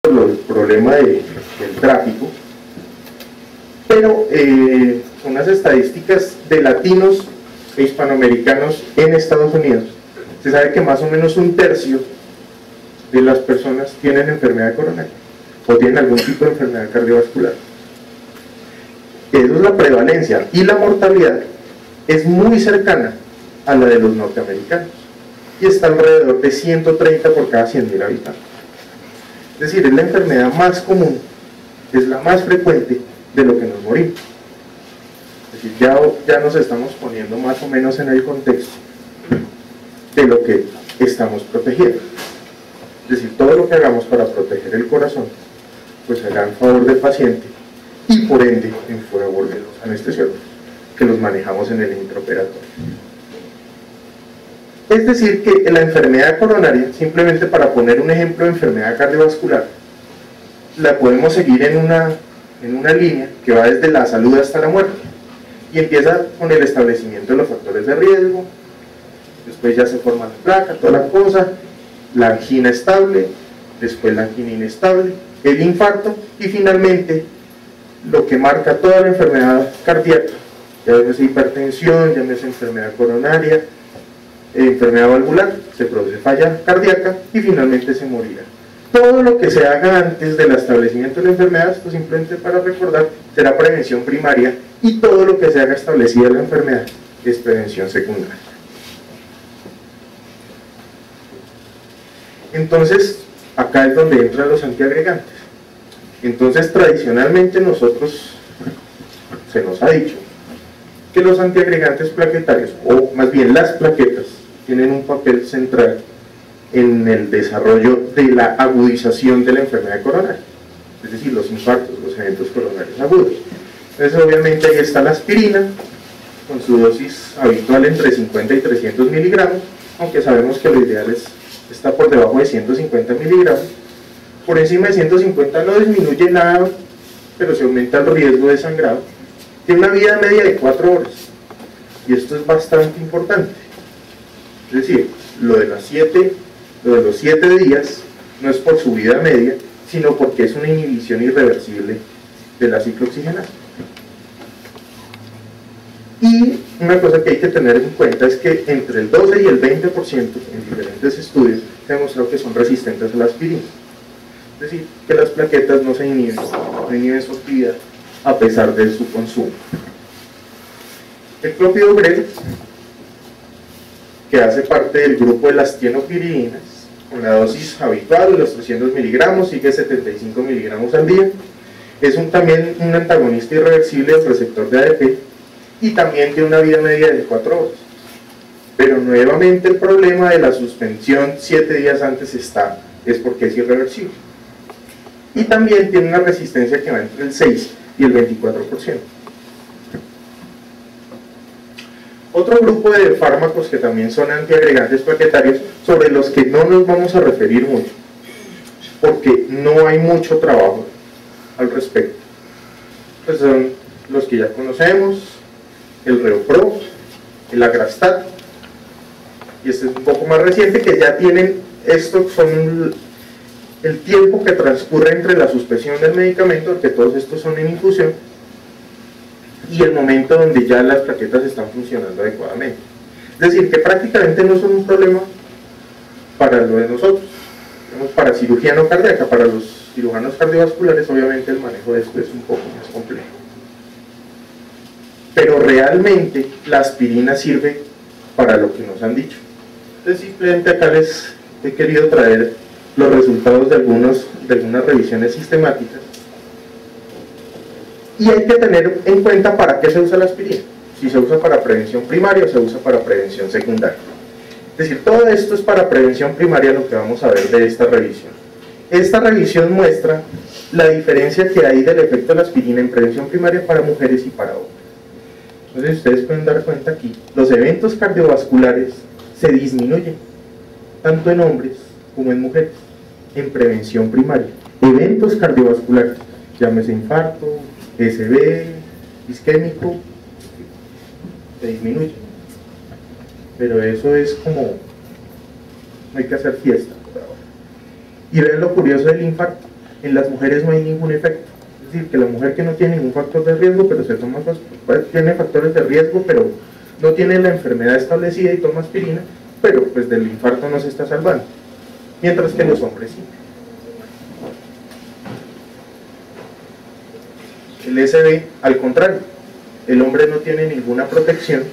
el problema del tráfico, pero unas estadísticas de latinos e hispanoamericanos en Estados Unidos, se sabe que más o menos 1/3 de las personas tienen enfermedad coronaria o tienen algún tipo de enfermedad cardiovascular. Eso es la prevalencia, y la mortalidad es muy cercana a la de los norteamericanos y está alrededor de 130 por cada 100.000 habitantes. Es decir, es la enfermedad más común, es la más frecuente de lo que nos morimos. Es decir, ya nos estamos poniendo más o menos en el contexto de lo que estamos protegiendo. Es decir, todo lo que hagamos para proteger el corazón, pues será en favor del paciente y por ende en favor de los anestesiólogos, que los manejamos en el intraoperatorio. Es decir, que la enfermedad coronaria, simplemente para poner un ejemplo de enfermedad cardiovascular, la podemos seguir en una línea que va desde la salud hasta la muerte, y empieza con el establecimiento de los factores de riesgo, después ya se forma la placa, toda la cosa, la angina estable, después la angina inestable, el infarto, y finalmente lo que marca toda la enfermedad cardíaca, llámese hipertensión, llámese enfermedad coronaria, enfermedad valvular, se produce falla cardíaca y finalmente se morirá. Todo lo que se haga antes del establecimiento de la enfermedad, pues simplemente para recordar, será prevención primaria, y todo lo que se haga establecida la enfermedad es prevención secundaria. Entonces, acá es donde entran los antiagregantes. Entonces, tradicionalmente nosotros, se nos ha dicho que los antiagregantes plaquetarios, o más bien las plaquetas, tienen un papel central en el desarrollo de la agudización de la enfermedad coronaria, es decir, los infartos, los eventos coronarios agudos. Entonces, obviamente, ahí está la aspirina, con su dosis habitual entre 50 y 300 miligramos, aunque sabemos que lo ideal está por debajo de 150 miligramos. Por encima de 150 no disminuye nada, pero se aumenta el riesgo de sangrado. Tiene una vida media de 4 horas, y esto es bastante importante. Es decir, lo de los 7 días no es por su vida media, sino porque es una inhibición irreversible de la ciclooxigenasa. Y una cosa que hay que tener en cuenta es que entre el 12 y el 20% en diferentes estudios se ha demostrado que son resistentes a la aspirina. Es decir, que las plaquetas no se inhiben, no inhiben su actividad a pesar de su consumo. El clopidogrel, que hace parte del grupo de las tienopiridinas, con la dosis habitual de los 300 miligramos, sigue 75 miligramos al día, es también un antagonista irreversible del receptor de ADP, y también tiene una vida media de 4 horas. Pero nuevamente el problema de la suspensión 7 días antes es porque es irreversible. Y también tiene una resistencia que va entre el 6 y el 24%. Otro grupo de fármacos que también son antiagregantes plaquetarios, sobre los que no nos vamos a referir mucho, porque no hay mucho trabajo al respecto, pues son los que ya conocemos: el Reopro, el Agrastat, y este es un poco más reciente, que ya tienen, estos son el tiempo que transcurre entre la suspensión del medicamento, porque todos estos son en infusión, y el momento donde ya las plaquetas están funcionando adecuadamente. Es decir, que prácticamente no son un problema para lo de nosotros. Para cirugía no cardíaca, para los cirujanos cardiovasculares, obviamente el manejo de esto es un poco más complejo. Pero realmente la aspirina sirve para lo que nos han dicho. Entonces, simplemente acá les he querido traer los resultados de algunas revisiones sistemáticas. Y hay que tener en cuenta para qué se usa la aspirina, si se usa para prevención primaria o se usa para prevención secundaria. Es decir, todo esto es para prevención primaria, lo que vamos a ver de esta revisión. Esta revisión muestra la diferencia que hay del efecto de la aspirina en prevención primaria para mujeres y para hombres. Entonces, ustedes pueden dar cuenta aquí, los eventos cardiovasculares se disminuyen, tanto en hombres como en mujeres, en prevención primaria. Eventos cardiovasculares, llámese infarto, SB, isquémico, se disminuye. Pero eso es como, no hay que hacer fiesta por ahora. Y vean lo curioso del infarto. En las mujeres no hay ningún efecto. Es decir, que la mujer que no tiene ningún factor de riesgo, pero se toma, tiene factores de riesgo, pero no tiene la enfermedad establecida y toma aspirina, pero pues del infarto no se está salvando. Mientras que los hombres sí. El SB, al contrario, el hombre no tiene ninguna protección,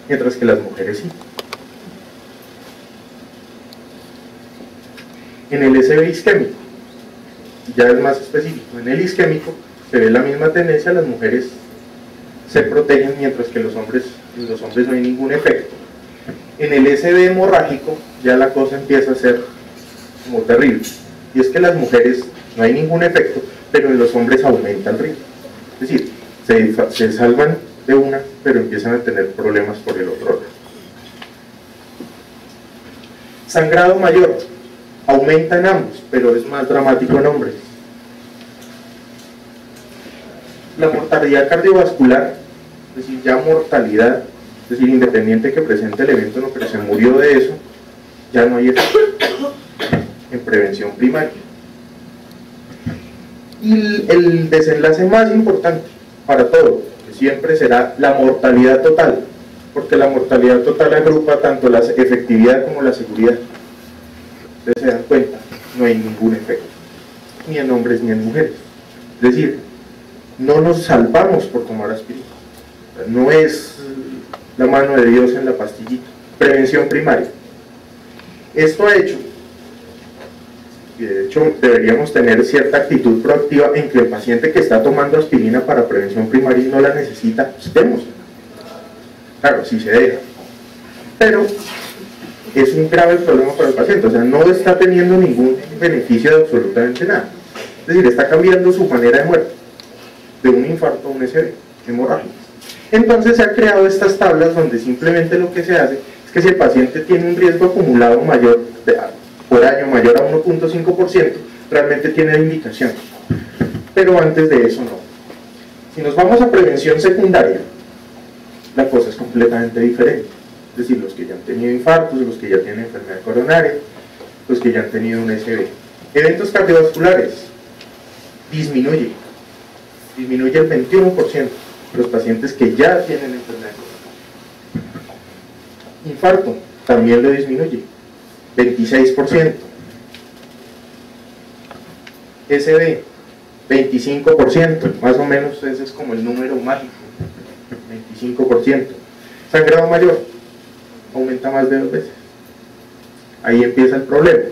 mientras que las mujeres sí. En el SB isquémico, ya es más específico, en el isquémico se ve la misma tendencia, las mujeres se protegen, mientras que en los hombres no hay ningún efecto. En el SB hemorrágico ya la cosa empieza a ser como terrible, y es que las mujeres no hay ningún efecto, pero en los hombres aumenta el riesgo. Es decir, se salvan de una, pero empiezan a tener problemas por el otro lado. Sangrado mayor, aumenta en ambos, pero es más dramático en hombres. La mortalidad cardiovascular, es decir, ya mortalidad, es decir, independiente que presente el evento, no, pero se murió de eso, ya no hay efecto en prevención primaria. Y el desenlace más importante para todo, que siempre será la mortalidad total, porque la mortalidad total agrupa tanto la efectividad como la seguridad. Ustedes se dan cuenta, no hay ningún efecto, ni en hombres ni en mujeres. Es decir, no nos salvamos por tomar aspirina, no es la mano de Dios en la pastillita. Prevención primaria. Esto ha hecho, y de hecho deberíamos tener cierta actitud proactiva en que el paciente que está tomando aspirina para prevención primaria y no la necesita, quitemos. Claro, si se deja, pero es un grave problema para el paciente, o sea, no está teniendo ningún beneficio de absolutamente nada. Es decir, está cambiando su manera de muerte de un infarto a un SB hemorrágico. Entonces se han creado estas tablas donde simplemente lo que se hace es que si el paciente tiene un riesgo acumulado mayor por año mayor a 1.5%, realmente tiene indicación, pero antes de eso no. Si nos vamos a prevención secundaria, la cosa es completamente diferente. Es decir, los que ya han tenido infartos, los que ya tienen enfermedad coronaria, los que ya han tenido un SB. Eventos cardiovasculares, disminuye el 21%, los pacientes que ya tienen enfermedad coronaria. Infarto, también lo disminuye, 26%. SB, 25%, más o menos ese es como el número mágico, 25%. Sangrado mayor, aumenta más de 2 veces. Ahí empieza el problema.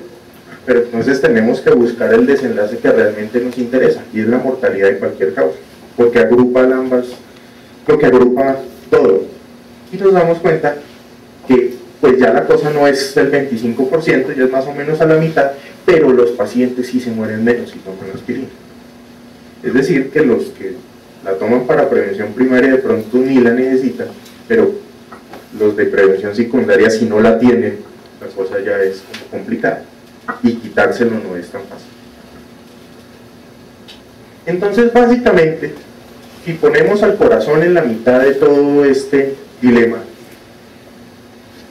Pero entonces tenemos que buscar el desenlace que realmente nos interesa, y es la mortalidad de cualquier causa, porque agrupa ambas, lo que agrupa todo. Y nos damos cuenta que pues ya la cosa no es del 25%, ya es más o menos a la mitad, pero los pacientes sí se mueren menos si toman aspirina. Es decir, que los que la toman para prevención primaria de pronto ni la necesitan, pero los de prevención secundaria, si no la tienen, la cosa ya es como complicada, y quitárselo no es tan fácil. Entonces, básicamente, si ponemos al corazón en la mitad de todo este dilema,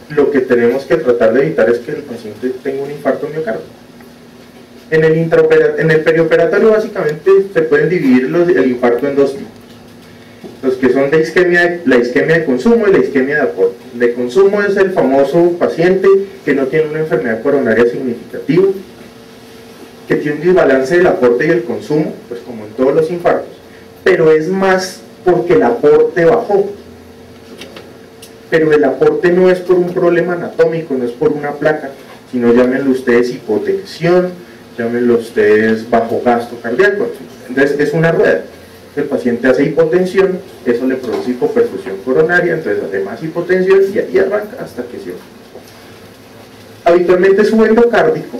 lo que tenemos que tratar de evitar es que el paciente tenga un infarto miocardio. En el perioperatorio básicamente se pueden dividir el infarto en dos tipos: los que son de isquemia, la isquemia de consumo y la isquemia de aporte. El de consumo es el famoso paciente que no tiene una enfermedad coronaria significativa, que tiene un desbalance del aporte y el consumo, pues como en todos los infartos, pero es más porque el aporte bajó. Pero el aporte no es por un problema anatómico, no es por una placa, sino llámenlo ustedes hipotensión, llámenlo ustedes bajo gasto cardíaco. Entonces es una rueda. El paciente hace hipotensión, eso le produce hipoperfusión coronaria, entonces hace más hipotensión y ahí arranca hasta que se va. Habitualmente su endocárdico,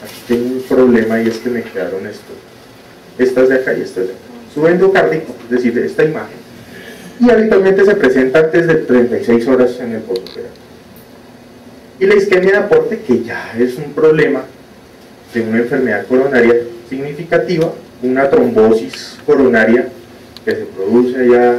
aquí tengo un problema y es que me quedaron estas de acá y estas de acá. Su endocárdico, es decir, esta imagen, y habitualmente se presenta antes de 36 horas en el postoperatorio. Y la isquemia de aporte, que ya es un problema de una enfermedad coronaria significativa, una trombosis coronaria que se produce allá